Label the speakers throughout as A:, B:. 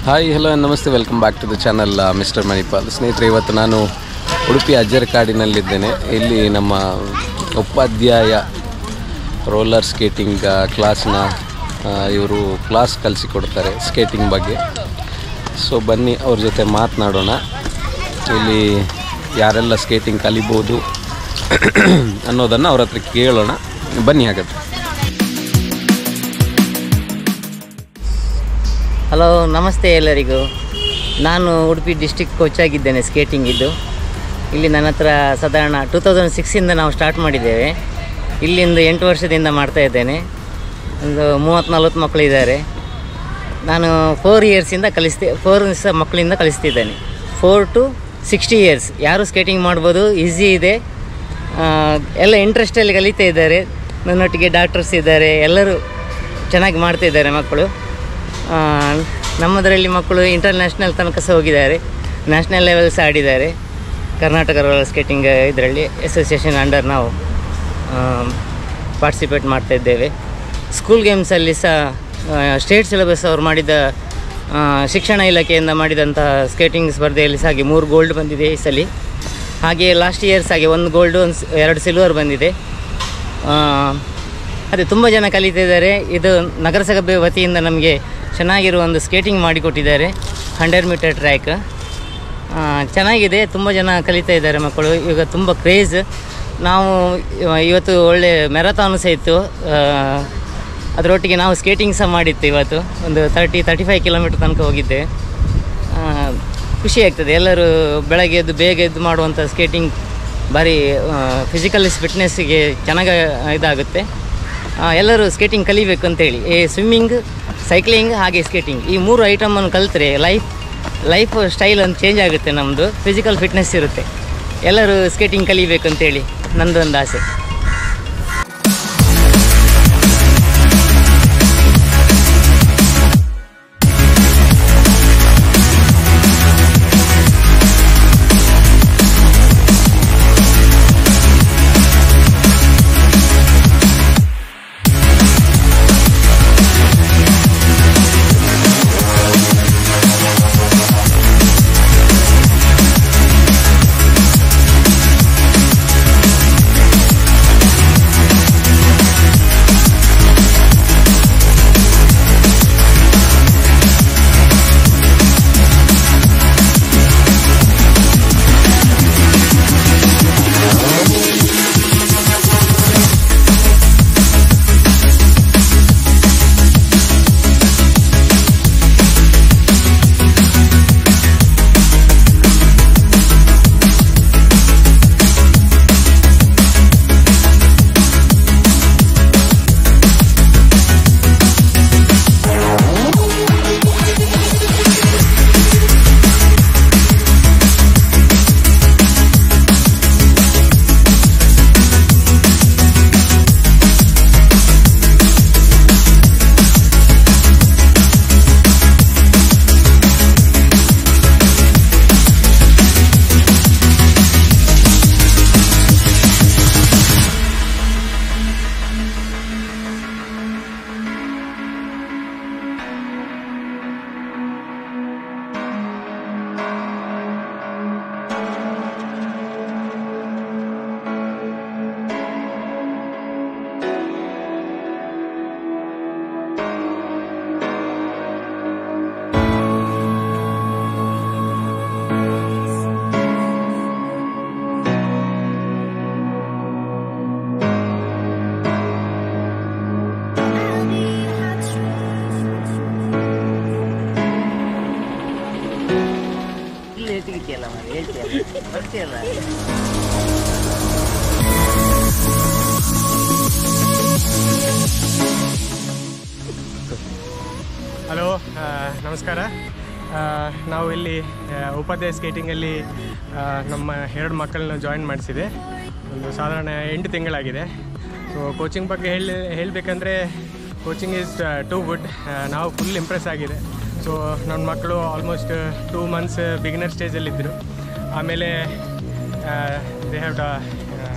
A: Hi hello ನಮಸ್ತೆ, welcome back to the channel mister Manipal. ಸ್ನೇಹಿತರೆ, ಇವತ್ತು ನಾನು ಉಡುಪಿ ಅಜ್ಜರಕಾಡಿನಲ್ಲಿದ್ದೇನೆ. ಇಲ್ಲಿ ನಮ್ಮ ಉಪಾಧ್ಯಾಯ ರೋಲರ್ ಸ್ಕೇಟಿಂಗ್ ಕ್ಲಾಸ್ನ ಇವರು ಕ್ಲಾಸ್ ಕಲಿಸಿಕೊಡ್ತಾರೆ ಸ್ಕೇಟಿಂಗ್ ಬಗ್ಗೆ. ಸೊ ಬನ್ನಿ ಅವ್ರ ಜೊತೆ ಮಾತನಾಡೋಣ. ಇಲ್ಲಿ ಯಾರೆಲ್ಲ ಸ್ಕೇಟಿಂಗ್ ಕಲಿಬೋದು ಅನ್ನೋದನ್ನು ಅವ್ರ ಹತ್ರ ಕೇಳೋಣ. ಬನ್ನಿ ಹಾಗಾದ್ರೆ.
B: ಹಲೋ, ನಮಸ್ತೆ ಎಲ್ಲರಿಗೂ. ನಾನು ಉಡುಪಿ ಡಿಸ್ಟಿಕ್ ಕೋಚ್ ಆಗಿದ್ದೇನೆ ಸ್ಕೇಟಿಂಗಿದ್ದು. ಇಲ್ಲಿ ನನ್ನ ಹತ್ರ ಸಾಧಾರಣ 2006ಇಂದ ನಾವು ಸ್ಟಾರ್ಟ್ ಮಾಡಿದ್ದೇವೆ. ಇಲ್ಲಿಂದ 8 ವರ್ಷದಿಂದ ಮಾಡ್ತಾಯಿದ್ದೇನೆ. ಒಂದು 30-40 ಮಕ್ಕಳಿದ್ದಾರೆ. ನಾನು 4 ಇಯರ್ಸಿಂದ 4 ಮಕ್ಕಳಿಂದ ಕಲಿಸ್ತಿದ್ದೇನೆ. 4 to 60 ಇಯರ್ಸ್ ಯಾರು ಸ್ಕೇಟಿಂಗ್ ಮಾಡ್ಬೋದು, ಈಸಿ ಇದೆ. ಎಲ್ಲ ಇಂಟ್ರೆಸ್ಟಲ್ಲಿ ಕಲಿತಾ ಇದ್ದಾರೆ. ನನ್ನೊಟ್ಟಿಗೆ ಡಾಕ್ಟರ್ಸ್ ಇದ್ದಾರೆ, ಎಲ್ಲರೂ ಚೆನ್ನಾಗಿ ಮಾಡ್ತಾಯಿದ್ದಾರೆ ಮಕ್ಕಳು. ನಮ್ಮದರಲ್ಲಿ ಮಕ್ಕಳು ಇಂಟರ್ನ್ಯಾಷನಲ್ ತನಕ ಸಹ ಹೋಗಿದ್ದಾರೆ, ನ್ಯಾಷನಲ್ ಲೆವೆಲ್ ಸಹ ಆಡಿದ್ದಾರೆ. ಕರ್ನಾಟಕ ರೋಲರ್ ಸ್ಕೇಟಿಂಗ್ ಇದರಲ್ಲಿ ಅಸೋಸಿಯೇಷನ್ ಅಂಡರ್ ನಾವು ಪಾರ್ಟಿಸಿಪೇಟ್ ಮಾಡ್ತಾಯಿದ್ದೇವೆ. ಸ್ಕೂಲ್ ಗೇಮ್ಸಲ್ಲಿ ಸಹ ಸ್ಟೇಟ್ ಸಿಲೆಬಸ್ ಅವರು ಮಾಡಿದ ಶಿಕ್ಷಣ ಇಲಾಖೆಯಿಂದ ಮಾಡಿದಂಥ ಸ್ಕೇಟಿಂಗ್ ಸ್ಪರ್ಧೆಯಲ್ಲಿ ಸಹ ಹಾಗೆ 3 ಗೋಲ್ಡ್ ಬಂದಿದೆ ಈ ಸಲ. ಹಾಗೆ ಲಾಸ್ಟ್ ಇಯರ್ಸ್ ಹಾಗೆ 1 ಗೋಲ್ಡು 2 ಸಿಲ್ವರ್ ಬಂದಿದೆ. ಅದೇ ತುಂಬ ಜನ ಕಲಿತಿದ್ದಾರೆ. ಇದು ನಗರಸಭೆ ವತಿಯಿಂದ ನಮಗೆ ಚೆನ್ನಾಗಿರುವ ಒಂದು ಸ್ಕೇಟಿಂಗ್ ಮಾಡಿಕೊಟ್ಟಿದ್ದಾರೆ. 100 ಮೀಟರ್ ಟ್ರ್ಯಾಕ್ ಚೆನ್ನಾಗಿದೆ. ತುಂಬ ಜನ ಕಲಿತಾ ಇದ್ದಾರೆ ಮಕ್ಕಳು. ಈಗ ತುಂಬ ಕ್ರೇಜ್. ನಾವು ಇವತ್ತು ಒಳ್ಳೆ ಮ್ಯಾರಥಾನ್ ಸಹ ಇತ್ತು. ಅದರೊಟ್ಟಿಗೆ ನಾವು ಸ್ಕೇಟಿಂಗ್ ಸಹ ಮಾಡಿತ್ತು. ಇವತ್ತು ಒಂದು 30-35 ಕಿಲೋಮೀಟರ್ ತನಕ ಹೋಗಿದ್ದೆ. ಖುಷಿ ಆಗ್ತದೆ. ಎಲ್ಲರೂ ಬೆಳಗ್ಗೆ ಎದ್ದು ಬೇಗ ಎದ್ದು ಮಾಡುವಂಥ ಸ್ಕೇಟಿಂಗ್ ಭಾರಿ ಫಿಸಿಕಲ್ ಫಿಟ್ನೆಸ್ಸಿಗೆ ಚೆನ್ನಾಗಿ ಇದಾಗುತ್ತೆ. ಎಲ್ಲರೂ ಸ್ಕೇಟಿಂಗ್ ಕಲಿಬೇಕು ಅಂತೇಳಿ. ಸ್ವಿಮ್ಮಿಂಗ್, ಸೈಕ್ಲಿಂಗ್ ಹಾಗೆ ಸ್ಕೇಟಿಂಗ್ ಈ 3 ಐಟಮನ್ನು ಕಲಿತ್ರೆ ಲೈಫ್ ಸ್ಟೈಲ್ ಒಂದು ಚೇಂಜ್ ಆಗುತ್ತೆ. ನಮ್ಮದು ಫಿಸಿಕಲ್ ಫಿಟ್ನೆಸ್ ಇರುತ್ತೆ. ಎಲ್ಲರೂ ಸ್ಕೇಟಿಂಗ್ ಕಲಿಬೇಕು ಅಂತೇಳಿ ನನ್ನದೊಂದು ಆಸೆ.
C: ಹಲೋ, ನಮಸ್ಕಾರ. ನಾವು ಇಲ್ಲಿ ಉಪಾಧ್ಯಾಯ ಸ್ಕೇಟಿಂಗಲ್ಲಿ ನಮ್ಮ 2 ಮಕ್ಕಳನ್ನ ಜಾಯಿನ್ ಮಾಡಿಸಿದೆ. ಒಂದು ಸಾಧಾರಣ 8 ತಿಂಗಳಾಗಿದೆ. ಸೊ ಕೋಚಿಂಗ್ ಬಗ್ಗೆ ಹೇಳಬೇಕಂದ್ರೆ ಕೋಚಿಂಗ್ ಈಸ್ ಟೂ ಗುಡ್. ನಾವು ಫುಲ್ ಇಂಪ್ರೆಸ್ ಆಗಿದೆ. ಸೊ ನನ್ನ ಮಕ್ಕಳು ಆಲ್ಮೋಸ್ಟ್ 2 ಮಂತ್ಸ್ ಬಿಗಿನರ್ ಸ್ಟೇಜಲ್ಲಿದ್ದರು. ಆಮೇಲೆ ದೇ ಹ್ಯಾವ್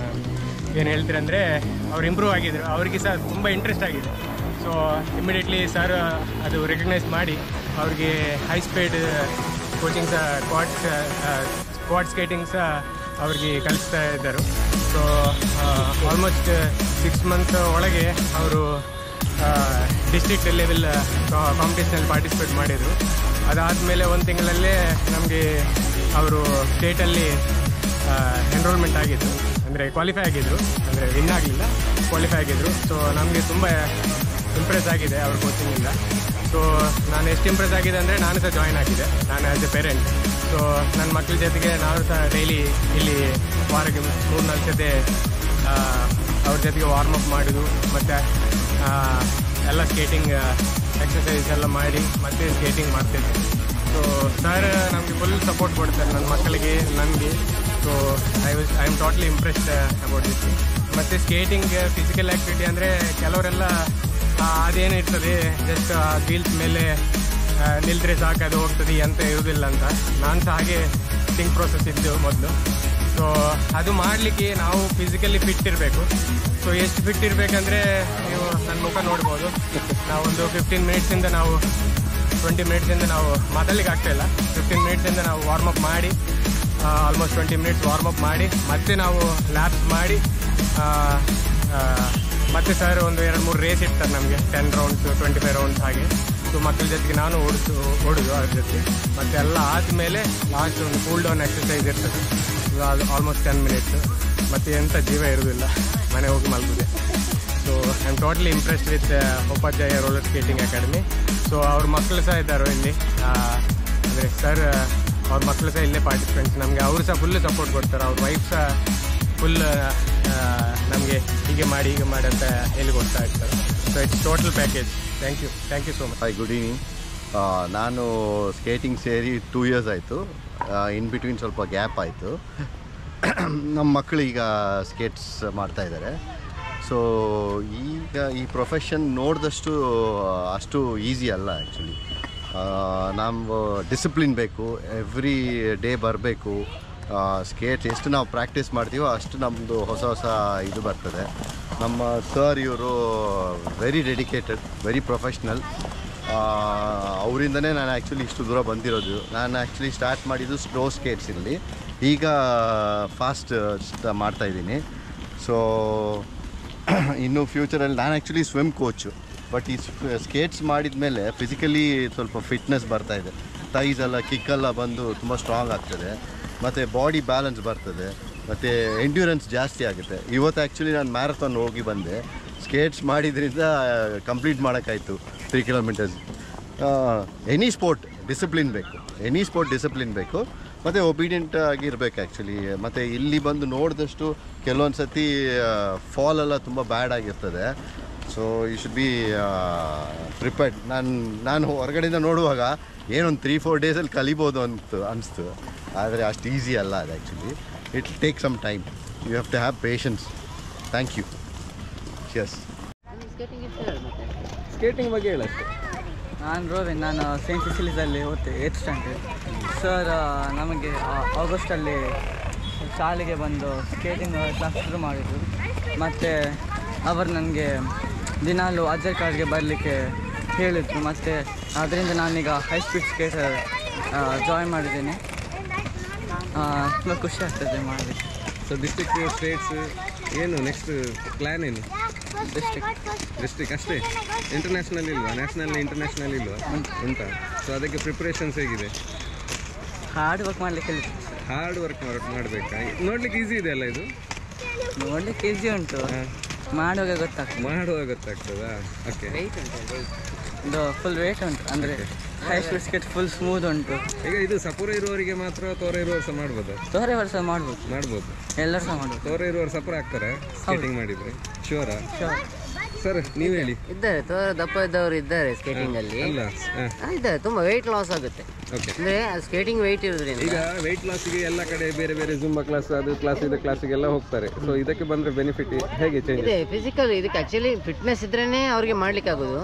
C: ಏನು ಹೇಳ್ತೀರಂದರೆ ಅವ್ರು ಇಂಪ್ರೂವ್ ಆಗಿದ್ರು. ಅವರಿಗೆ ಸಹ ತುಂಬ ಇಂಟ್ರೆಸ್ಟ್ ಆಗಿದೆ. ಸೊ ಸೊ ಇಮಿಡಿಯೇಟ್ಲಿ ಸರ್ ಅದು ರೆಕಗ್ನೈಸ್ ಮಾಡಿ ಅವ್ರಿಗೆ high speed coaching Quad skating ಸಹ ಅವ್ರಿಗೆ ಕಲಿಸ್ತಾ ಇದ್ದರು. ಸೊ ಆಲ್ಮೋಸ್ಟ್ 6 ಮಂತ್ ಒಳಗೆ ಅವರು ಡಿಸ್ಟ್ರಿಕ್ಟ್ ಲೆವೆಲ್ ಕಾಂಪಿಟೇಷನಲ್ಲಿ ಪಾರ್ಟಿಸಿಪೇಟ್ ಮಾಡಿದರು. ಅದಾದಮೇಲೆ 1 ತಿಂಗಳಲ್ಲೇ ನಮಗೆ ಅವರು ಸ್ಟೇಟಲ್ಲಿ ಎನ್ರೋಲ್ಮೆಂಟ್ ಆಗಿದ್ದು, ಅಂದರೆ ಕ್ವಾಲಿಫೈ ಆಗಿದ್ದರು, ಅಂದರೆ ವಿನ್ ಆಗಲಿಲ್ಲ, ಕ್ವಾಲಿಫೈ ಆಗಿದ್ದರು. ಸೊ ನಮಗೆ ತುಂಬ ಇಂಪ್ರೆಸ್ ಆಗಿದೆ ಅವ್ರ ಕೋಚಿಂಗಿಂದ. ಸೊ ನಾನು ಎಷ್ಟು ಇಂಪ್ರೆಸ್ ಆಗಿದೆ ಅಂದರೆ ನಾನು ಸಹ ಜಾಯ್ನ್ ಆಗಿದೆ, ನಾನು ಆ್ಯಸ್ ಎ ಪೇರೆಂಟ್. ಸೊ ನನ್ನ ಮಕ್ಕಳ ಜೊತೆಗೆ ನಾನು ಸಹ ಡೈಲಿ ಇಲ್ಲಿ ವಾರಕ್ಕೆ 3-4 ಜೊತೆ ಅವ್ರ ಜೊತೆಗೆ ವಾರ್ಮಪ್ ಮಾಡೋದು, ಮತ್ತು ಎಲ್ಲ ಸ್ಕೇಟಿಂಗ್ ಎಕ್ಸಸೈಸ್ ಎಲ್ಲ ಮಾಡಿ ಮತ್ತೆ ಸ್ಕೇಟಿಂಗ್ ಮಾಡ್ತಿದ್ದೆ. ಸೊ ಸರ್ ನಮಗೆ ಫುಲ್ ಸಪೋರ್ಟ್ ಕೊಡ್ತಾರೆ ನನ್ನ ಮಕ್ಕಳಿಗೆ, ನನಗೆ. So I am totally impressed about this. ಮತ್ತು ಸ್ಕೇಟಿಂಗ್ ಫಿಸಿಕಲ್ ಆ್ಯಕ್ಟಿವಿಟಿ ಅಂದರೆ ಕೆಲವರೆಲ್ಲ ಅದೇನು ಇರ್ತದೆ, ಜಸ್ಟ್ ವೀಲ್ಸ್ ಮೇಲೆ ನಿಲ್ದ್ರೆ ಸಾಕು ಅದು ಹೋಗ್ತದೆ ಅಂತ ಇರೋದಿಲ್ಲ ಅಂತ. ನಾನು ಸಹ ಹಾಗೆ ಥಿಂಕ್ ಪ್ರೋಸೆಸ್ ಇದ್ದು ಮೊದಲು. ಸೊ ಅದು ಮಾಡಲಿಕ್ಕೆ ನಾವು ಫಿಸಿಕಲಿ ಫಿಟ್ ಇರಬೇಕು. ಸೊ ಎಷ್ಟು ಫಿಟ್ ಇರಬೇಕಂದ್ರೆ ನೀವು ನನ್ನ ಮುಖ ನೋಡ್ಬೋದು. ನಾವೊಂದು 15 ಮಿನಿಟ್ಸಿಂದ ನಾವು 20 ಮಿನಿಟ್ಸಿಂದ ನಾವು ಮಾತಾಡ್ಲಿಕ್ಕೆ ಆಗ್ತಾಯಿಲ್ಲ. 15 ಮಿನಿಟ್ಸಿಂದ ನಾವು ವಾರ್ಮಪ್ ಮಾಡಿ ಆಲ್ಮೋಸ್ಟ್ 20 ಮಿನಿಟ್ಸ್ ವಾರ್ಮಪ್ ಮಾಡಿ ಮತ್ತೆ ನಾವು ಲ್ಯಾಪ್ಸ್ ಮಾಡಿ ಮತ್ತೆ ಸರ್ ಒಂದು 2-3 ರೇಸ್ ಇರ್ತಾರೆ ನಮಗೆ, 10 ರೌಂಡ್ಸ್ 25 ರೌಂಡ್ಸ್ ಹಾಗೆ. ಸೊ ಮಕ್ಕಳ ಜೊತೆಗೆ ನಾನು ಓಡೋದು ಅದ್ರ ಜೊತೆ. ಮತ್ತು ಎಲ್ಲ ಆದಮೇಲೆ ಲಾಸ್ಟ್ ಒಂದು ಕೂಲ್ ಡೌನ್ ಎಕ್ಸಸೈಸ್ ಇರ್ತದೆ, ಅದು ಆಲ್ಮೋಸ್ಟ್ 10 ಮಿನಿಟ್ಸ್. ಮತ್ತು ಎಂಥ ಜೀವ ಇರೋದಿಲ್ಲ, ಮನೆ ಹೋಗಿ ಮಲಗಿದೆ. So I am totally impressed with Upadhyaya roller skating academy. So ಅವ್ರ ಮಕ್ಕಳು ಸಹ ಇದ್ದಾರೆ ಇಲ್ಲಿ, ಅಂದರೆ ಸರ್ ಅವ್ರ ಮಕ್ಕಳು ಸಹ ಇಲ್ಲೇ ಪಾರ್ಟಿಸಿಪೆಂಟ್ಸ್. ನಮಗೆ ಅವರು ಸಹ ಫುಲ್ ಸಪೋರ್ಟ್ ಕೊಡ್ತಾರೆ. ಅವ್ರ ವೈಫ್ ಸಹ ಫುಲ್ ನಮಗೆ ಹೀಗೆ ಮಾಡಿ ಅಂತ ಹೇಳಿ ಕೊಡ್ತಾ ಇರ್ತಾರೆ. So it's total package. Thank you so much.
D: Hi, good evening. ನಾನು ಸ್ಕೇಟಿಂಗ್ ಸೇರಿ 2 ಇಯರ್ಸ್ ಆಯಿತು. ಇನ್ ಬಿಟ್ವೀನ್ ಸ್ವಲ್ಪ ಗ್ಯಾಪ್ ಆಯಿತು. ನಮ್ಮ ಮಕ್ಕಳು ಈಗ ಸ್ಕೇಟ್ಸ್ ಮಾಡ್ತಾಯಿದ್ದಾರೆ. ಸೊ ಈಗ ಈ ಪ್ರೊಫೆಷನ್ ನೋಡಿದಷ್ಟು ಅಷ್ಟು ಈಸಿ ಅಲ್ಲ ಆ್ಯಕ್ಚುಲಿ. ನಾವು ಡಿಸಿಪ್ಲಿನ್ ಬೇಕು, ಎವ್ರಿ ಡೇ ಬರಬೇಕು. ಸ್ಕೇಟ್ ಎಷ್ಟು ನಾವು ಪ್ರಾಕ್ಟೀಸ್ ಮಾಡ್ತೀವೋ ಅಷ್ಟು ನಮ್ಮದು ಹೊಸ ಇದು ಬರ್ತದೆ. ನಮ್ಮ ಸರ್ ಇವರು ವೆರಿ ಡೆಡಿಕೇಟೆಡ್, ವೆರಿ ಪ್ರೊಫೆಷ್ನಲ್. ಅವರಿಂದನೇ ನಾನು ಆ್ಯಕ್ಚುಲಿ ಇಷ್ಟು ದೂರ ಬಂದಿರೋದು. ನಾನು ಆ್ಯಕ್ಚುಲಿ ಸ್ಟಾರ್ಟ್ ಮಾಡಿದ್ದು ಸ್ಲೋ ಸ್ಕೇಟ್ಸಲ್ಲಿ, ಈಗ ಫಾಸ್ಟ್ ಮಾಡ್ತಾಯಿದ್ದೀನಿ. ಸೊ ಇನ್ನು ಫ್ಯೂಚರಲ್ಲಿ ನಾನು ಆ್ಯಕ್ಚುಲಿ ಸ್ವಿಮ್ ಕೋಚು. ಬಟ್ ಈ ಸ್ಕೇಟ್ಸ್ ಮಾಡಿದ ಮೇಲೆ ಫಿಸಿಕಲಿ ಸ್ವಲ್ಪ ಫಿಟ್ನೆಸ್ ಬರ್ತಾಯಿದೆ. ಥೈಸ್ ಎಲ್ಲ ಕಿಕ್ಕೆಲ್ಲ ಬಂದು ತುಂಬ ಸ್ಟ್ರಾಂಗ್ ಆಗ್ತದೆ, ಮತ್ತು ಬಾಡಿ ಬ್ಯಾಲೆನ್ಸ್ ಬರ್ತದೆ, ಮತ್ತು ಎಂಡ್ಯೂರೆನ್ಸ್ ಜಾಸ್ತಿ ಆಗುತ್ತೆ. ಇವತ್ತು ಆ್ಯಕ್ಚುಲಿ ನಾನು ಮ್ಯಾರಥಾನ್ ಹೋಗಿ ಬಂದೆ. ಸ್ಕೇಟ್ಸ್ ಮಾಡಿದ್ರಿಂದ ಕಂಪ್ಲೀಟ್ ಮಾಡೋಕ್ಕಾಯ್ತು 3 ಕಿಲೋಮೀಟರ್ಸ್. ಎನಿ ಸ್ಪೋರ್ಟ್ ಡಿಸಿಪ್ಲಿನ್ ಬೇಕು, ಮತ್ತು ಒಬೀಡಿಯೆಂಟ್ ಆಗಿರ್ಬೇಕು ಆ್ಯಕ್ಚುಲಿ. ಮತ್ತು ಇಲ್ಲಿ ಬಂದು ನೋಡಿದಷ್ಟು ಕೆಲವೊಂದು ಸತಿ ಫಾಲೆಲ್ಲ ತುಂಬ ಬ್ಯಾಡ್ ಆಗಿರ್ತದೆ. So you should be prepared. ನಾನು ಹೊರಗಡೆಯಿಂದ ನೋಡುವಾಗ ಏನೊಂದು 3-4 ಡೇಸಲ್ಲಿ ಕಲಿಬೋದು ಅನಿಸ್ತು. ಆದರೆ ಅಷ್ಟು ಈಸಿ ಅಲ್ಲ ಅದು actually. It take some time. You have to have patience. Thank you. Yes.
A: Skating ಬಗ್ಗೆ ಹೇಳಕ್ಕೆ
E: ನಾನು ರೋವಿನ್. ನಾನು ಸೇಂಟ್ ಸಿಸಿಲೀಸಲ್ಲಿ ಓದ್ತೆ 8th ಸ್ಟ್ಯಾಂಡರ್ಡ್. ಸರ್ ನಮಗೆ ಆಗಸ್ಟಲ್ಲಿ ಶಾಲೆಗೆ ಬಂದು ಸ್ಕೇಟಿಂಗ್ ಕ್ಲಾಸ್ ಶುರು ಮಾಡಿದರು. ಮತ್ತು ಅವರು ನನಗೆ ದಿನಾಲೂ ಅಜ್ಜರ್ ಕಾರ್ಡ್ಗೆ ಬರಲಿಕ್ಕೆ ಹೇಳಿದರು. ಮತ್ತು ಅದರಿಂದ ನಾನೀಗ ಹೈ ಸ್ಪೀಡ್ ಸ್ಕೇಟರ್ ಜಾಯಿನ್ ಮಾಡಿದ್ದೀನಿ. ತುಂಬ ಖುಷಿ ಆಗ್ತದೆ ಮಾಡಲಿಕ್ಕೆ.
A: ಸೊ ಡಿಸ್ಟ್ರಿಕ್ಟ್ ಸ್ಟೇಟ್ಸ್ ಏನು ನೆಕ್ಸ್ಟ್ ಪ್ಲ್ಯಾನ್ ಏನು? ಡಿಸ್ಟ್ರಿಕ್ಟ್ ಅಷ್ಟೇ, ಇಂಟರ್ನ್ಯಾಷನಲ್ ಇಲ್ವಾ? ನ್ಯಾಷನಲ್ ಇಂಟರ್ನ್ಯಾಷನಲ್ ಇಲ್ವಾ? ಉಂಟಾ? ಸೊ ಅದಕ್ಕೆ ಪ್ರಿಪ್ರೇಷನ್ಸ್ ಹೇಗಿದೆ?
E: ಹಾರ್ಡ್ ವರ್ಕ್ ಮಾಡಲಿಕ್ಕೆ
A: ಹಾರ್ಡ್ ವರ್ಕ್ ಮಾಡಬೇಕಾ? ನೋಡ್ಲಿಕ್ಕೆ ಈಸಿ ಇದೆ ಅಲ್ಲ ಇದು?
E: ನೋಡ್ಲಿಕ್ಕೆ ಈಸಿ ಉಂಟು, ಮಾಡುವಾಗ
A: ಗೊತ್ತಾಗ್ತದಾ? ಓಕೆ.
E: ಇದು ಫುಲ್ ವೇಟ್ ಉಂಟು, ಅಂದರೆ high speed skate full smooth ಉಂಟು.
A: ಈಗ ಇದು ಸಪುರ ಇರುವವರಿಗೆ ಮಾತ್ರ, ತೋರ ಇರುವವರು ಸಹ ಮಾಡ್ಬೋದು?
E: ತೋರೆ ವರ್ಷ ಮಾಡ್ಬೋದು, ಎಲ್ಲರೂ ಸಹ ಮಾಡ್ಬೋದು.
A: ತೋರ ಇರುವವರು ಸಪುರ ಆಗ್ತಾರೆ ಸ್ಕೇಟಿಂಗ್ ಮಾಡಿದರೆ? ಶೋರಾ? ಸರ್ ನೀವು ಹೇಳಿ.
B: ಇದ್ದಾರೆ ತೋರ ದಪ್ಪ ಇದ್ದವರು ಇದ್ದಾರೆ ಸ್ಕೇಟಿಂಗ್ ಅಲ್ಲಿ. ಇದ್ದಾರೆ, ತುಂಬಾ ವೆಯ್ಟ್ ಲಾಸ್ ಆಗುತ್ತೆ. ಅಂದ್ರೆ ಸ್ಕೇಟಿಂಗ್ ವೆಯ್ಟ್ ಇರೋದ್ರಿಂದ
A: ಈಗ ವೆಯ್ಟ್ ಲಾಸ್ಗೆ ಎಲ್ಲ ಕಡೆ ಬೇರೆ ಬೇರೆ ಜುಂಬಾ ಕ್ಲಾಸ್, ಅದು ಕ್ಲಾಸ್, ಇದು ಕ್ಲಾಸಿಗೆಲ್ಲ ಹೋಗ್ತಾರೆ. ಸೊ ಇದಕ್ಕೆ ಬಂದ್ರೆ ಬೆನಿಫಿಟ್ ಹೇಗೆ ಚೇಂಜ್
B: ಇದೆ? ಫಿಸಿಕಲ್ ಇದಕ್ಕೆ ಆಕ್ಚುಲಿ ಫಿಟ್ನೆಸ್ ಇದ್ರೇನೆ ಅವ್ರಿಗೆ ಮಾಡ್ಲಿಕ್ಕೆ ಆಗೋದು.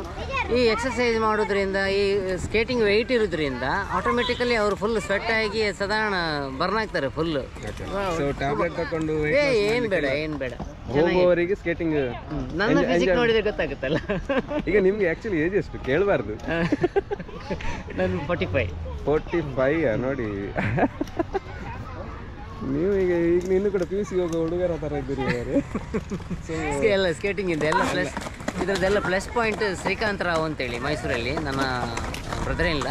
B: ಈ ಎಕ್ಸಸೈಸ್ ಮಾಡೋದ್ರಿಂದ ಈ ಸ್ಕೇಟಿಂಗ್ ವೆಯ್ಟ್ ಇರೋದ್ರಿಂದ ಆಟೋಮೆಟಿಕಲಿ ಅವರು ಫುಲ್ ಸ್ವೆಟ್ ಆಗಿ ಸಾಧಾರಣ ಬರ್ನ್ ಆಗ್ತಾರೆ ಫುಲ್.
A: ಸೊ ಟ್ಯಾಬ್ಲೆಟ್ ತಗೊಂಡು
B: ಏನು ಬೇಡ
A: ಹೋಗುವವರಿಗೆ ಸ್ಕೇಟಿಂಗ್
B: ನನ್ನ ಫಿಸಿಕ್ ನೋಡಿದ್ರೆ ಗೊತ್ತಾಗುತ್ತಲ್ಲ.
A: ಈಗ ನಿಮ್ಗೆ ಆಕ್ಚುಲಿ ಏಜ್ ಎಷ್ಟು ಕೇಳಬಾರ್ದು.
B: ನಾನು
A: 45 ನೋಡಿ. ನೀವು ಈಗ ನೀನು ಕೂಡ PUC ಹೋಗೋ ಹುಡುಗರ ಥರ ಇದ್ದೀರಿ.
B: ಎಲ್ಲ ಸ್ಕೇಟಿಂಗ್ ಇದೆ ಎಲ್ಲ ಪ್ಲಸ್ ಇದರದ್ದೆಲ್ಲ ಪ್ಲಸ್ ಪಾಯಿಂಟ್. ಶ್ರೀಕಾಂತ್ ರಾವ್ ಅಂತೇಳಿ ಮೈಸೂರಲ್ಲಿ ನನ್ನ ಬ್ರದರ್ ಇಲ್ಲ,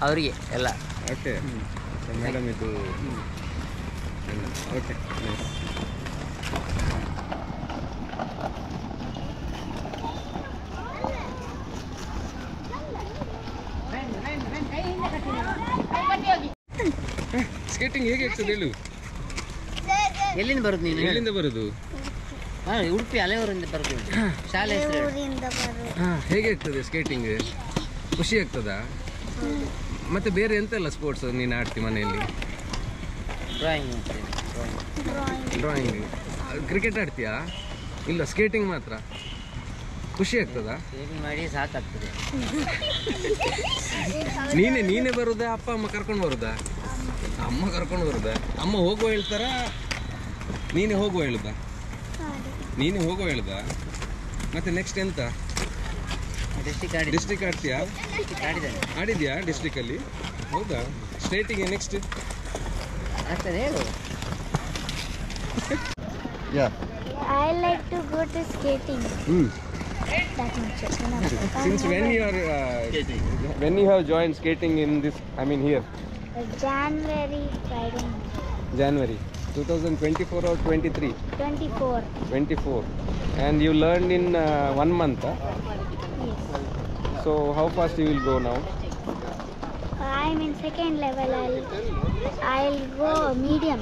B: ಅವರಿಗೆ ಎಲ್ಲ.
A: ಓಕೆ ಮೇಡಮ್ ಇದು ಓಕೆ. ಸ್ಕೇಟಿಂಗ್ ಹೇಗೆ ಆಗ್ತದೆ ಹೇಳು.
B: ಎಲ್ಲಿಂದ ಬರೋದು ನೀನು?
A: ಎಲ್ಲಿಂದ ಬರೋದು?
B: ಉಡುಪಿ ಅಲೆಯೂರಿಂದ ಬರ್ಬೋದು. ಶಾಲೆ ಹೆಸರು
A: ಹೇಗೆ ಆಗ್ತದೆ ಸ್ಕೇಟಿಂಗ್? ಖುಷಿ ಆಗ್ತದಾ? ಮತ್ತೆ ಬೇರೆ ಎಂತೆಲ್ಲ ಸ್ಪೋರ್ಟ್ಸ್ ನೀನು ಆಡ್ತಿ ಮನೆಯಲ್ಲಿ? ಡ್ರಾಯಿಂಗ್. ಕ್ರಿಕೆಟ್ ಆಡ್ತೀಯಾ? ಇಲ್ಲ, ಸ್ಕೇಟಿಂಗ್ ಮಾತ್ರ. ಖುಷಿ ಆಗ್ತದಾ?
B: ಸ್ಕೇಟಿಂಗ್ ಮಾಡಿ ಸಾಕಾಗ್ತದೆ.
A: ನೀನೇ ಬರುದಾ? ಅಪ್ಪ ಅಮ್ಮ ಕರ್ಕೊಂಡು ಬರುದಾ? ಅಮ್ಮ ಕರ್ಕೊಂಡು ಬರುದಾ? ಅಮ್ಮ ಹೋಗುವ ಹೇಳ್ತಾರ, ನೀನೇ ಹೋಗುವ ಹೇಳುದಾ? ನೀನೇ ಹೋಗುವ ಹೇಳುದಾ? ಮತ್ತೆ ನೆಕ್ಸ್ಟ್ ಎಂತ? ಡಿಸ್ಟ್ರಿಕ್ಟ್ ಆಡ್ತೀಯಾ? ಆಡಿದ್ಯಾ ಡಿಸ್ಟ್ರಿಕ್ಟಲ್ಲಿ? ಹೌದಾ? ಸ್ಟೇಟಿಗೆ ನೆಕ್ಸ್ಟ್
B: ಆಗ್ತದೆ ಹೇಳು.
F: I like to go to skating. That much.
A: Since when you have joined skating in this, I mean here?
F: January, Friday.
A: January 2024 or 23?
F: 24.
A: And you learned in 1 month, huh?
F: Yes.
A: So how fast you will go now?
F: I'm in second level. I'll go medium.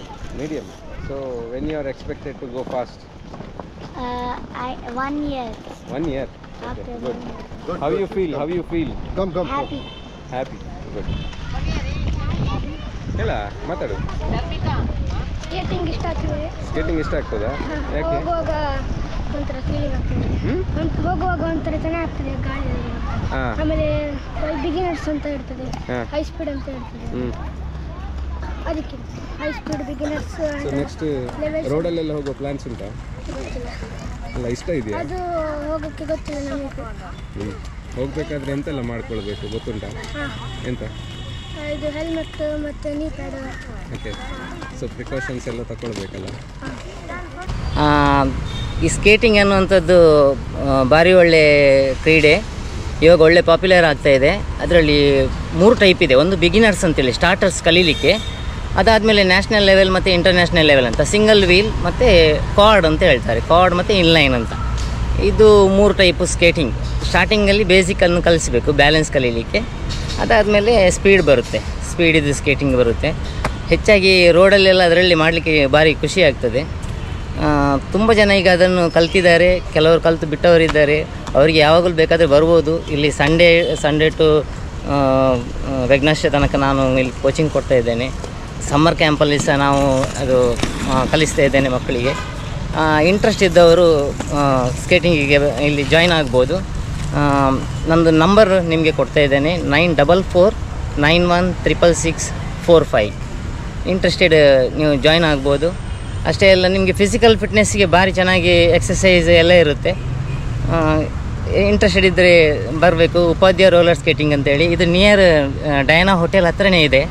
A: So when you are expected to go fast?
F: 1 year.
A: 1 year.
F: After
A: Good.
F: 1 year.
A: How you feel?
D: Come.
F: Happy.
A: Good. ಹೇಳ ಮಾತಾಡು.
F: Skating ಇಷ್ಟ ಆಗ್ತದೆ.
A: Skating ಇಷ್ಟ ಆಗ್ತದಾ? ಯಾಕೆ?
F: ಹೋಗುವಾಗ ಒಂಥರ feeling ಆಗ್ತದೆ. ಹೋಗುವಾಗ ಒಂಥರ ಚೆನ್ನಾಗ್ತದೆ ಗಾಳಿಯಲ್ಲಿ. ಆಮೇಲೆ ಬಿಗಿನರ್ಸ್ ಅಂತ ಇರ್ತದೆ, ಹೈ ಸ್ಪೀಡ್ ಅಂತ ಇರ್ತದೆ. ಅದಕ್ಕೆ high speed beginners.
A: So next ರೋಡಲ್ಲೆಲ್ಲ ಹೋಗೋ ಪ್ಲಾನ್ಸ್ ಉಂಟಾ? ಅಲ್ಲ, ಇಷ್ಟ ಇದೆಯಾ?
F: ಅದು ಹೋಗೋಕ್ಕೆ ಗೊತ್ತಿಲ್ಲ ನಮಗೆ.
A: ಹೋಗ್ಬೇಕಾದ್ರೆ ಎಂತೆಲ್ಲ ಮಾಡ್ಕೊಳ್ಬೇಕು ಗೊತ್ತುಂಟಾ? ಎಂತ?
F: ಇದು ಹೆಲ್ಮೆಟ್ ಮತ್ತು ನೀ ಪ್ಯಾಡ್.
A: ಓಕೆ. ಸೊ ಪ್ರಿಕಾಷನ್ಸ್ ಎಲ್ಲ ತಗೊಳ್ಬೇಕಲ್ಲ.
B: ಈ ಸ್ಕೇಟಿಂಗ್ ಅನ್ನುವಂಥದ್ದು ಭಾರಿ ಒಳ್ಳೆ ಕ್ರೀಡೆ. ಇವಾಗ ಒಳ್ಳೆ ಪಾಪ್ಯುಲರ್ ಆಗ್ತಾ ಇದೆ. ಅದರಲ್ಲಿ 3 ಟೈಪ್ ಇದೆ. ಒಂದು ಬಿಗಿನರ್ಸ್ ಅಂತೇಳಿ ಸ್ಟಾರ್ಟರ್ಸ್ ಕಲೀಲಿಕ್ಕೆ, ಅದಾದಮೇಲೆ ನ್ಯಾಷನಲ್ ಲೆವೆಲ್ ಮತ್ತು ಇಂಟರ್ನ್ಯಾಷನಲ್ ಲೆವೆಲ್ ಅಂತ, ಸಿಂಗಲ್ ವೀಲ್ ಮತ್ತು ಕಾರ್ಡ್ ಅಂತ ಹೇಳ್ತಾರೆ, ಕಾರ್ಡ್ ಮತ್ತು ಇನ್ಲೈನ್ ಅಂತ. ಇದು 3 ಟೈಪು ಸ್ಕೇಟಿಂಗ್. ಸ್ಟಾರ್ಟಿಂಗಲ್ಲಿ ಬೇಸಿಕನ್ನು ಕಲಿಸಬೇಕು, ಬ್ಯಾಲೆನ್ಸ್ ಕಲೀಲಿಕ್ಕೆ. ಅದಾದಮೇಲೆ ಸ್ಪೀಡ್ ಬರುತ್ತೆ, ಸ್ಪೀಡಿದ್ದು ಸ್ಕೇಟಿಂಗ್ ಬರುತ್ತೆ. ಹೆಚ್ಚಾಗಿ ರೋಡಲ್ಲೆಲ್ಲ ಅದರಲ್ಲಿ ಮಾಡಲಿಕ್ಕೆ ಭಾರಿ ಖುಷಿ ಆಗ್ತದೆ. ತುಂಬ ಜನ ಈಗ ಅದನ್ನು ಕಲ್ತಿದ್ದಾರೆ, ಕೆಲವರು ಕಲಿತು ಬಿಟ್ಟವರಿದ್ದಾರೆ. ಅವರಿಗೆ ಯಾವಾಗಲೂ ಬೇಕಾದರೆ ಬರ್ಬೋದು. ಇಲ್ಲಿ ಸಂಡೇ ಟು ವೆಗ್ನಶ್ಯ ತನಕ ನಾನು ಇಲ್ಲಿ ಕೋಚಿಂಗ್ ಕೊಡ್ತಾ ಇದ್ದೇನೆ. ಸಮ್ಮರ್ ಕ್ಯಾಂಪಲ್ಲಿ ಸಹ ನಾವು ಅದು ಕಲಿಸ್ತಾ ಇದ್ದೇನೆ ಮಕ್ಕಳಿಗೆ. ಇಂಟ್ರೆಸ್ಟ್ ಇದ್ದವರು ಸ್ಕೇಟಿಂಗಿಗೆ ಇಲ್ಲಿ ಜಾಯ್ನ್ ಆಗ್ಬೋದು. ನಂದು ನಂಬರ್ ನಿಮಗೆ ಕೊಡ್ತಾ ಇದ್ದೇನೆ, 9449166645. ಇಂಟ್ರೆಸ್ಟೆಡ್ ನೀವು ಜಾಯ್ನ್ ಆಗ್ಬೋದು. ಅಷ್ಟೇ ಅಲ್ಲ, ನಿಮಗೆ ಫಿಸಿಕಲ್ ಫಿಟ್ನೆಸ್ಸಿಗೆ ಭಾರಿ ಚೆನ್ನಾಗಿ ಎಕ್ಸಸೈಸ್ ಎಲ್ಲ ಇರುತ್ತೆ. ಇಂಟ್ರೆಸ್ಟೆಡ್ ಇದ್ದರೆ ಬರಬೇಕು. ಉಪಾಧ್ಯಾಯ ರೋಲರ್ ಸ್ಕೇಟಿಂಗ್ ಅಂತೇಳಿ, ಇದು ನಿಯರ್ ಡಯಾನಾ ಹೋಟೆಲ್ ಹತ್ರನೇ ಇದೆ.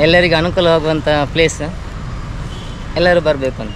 B: ಎಲ್ಲರಿಗೂ ಅನುಕೂಲವಾಗುವಂಥ ಪ್ಲೇಸ್. ಎಲ್ಲರೂ ಬರಬೇಕು ಅಂತ.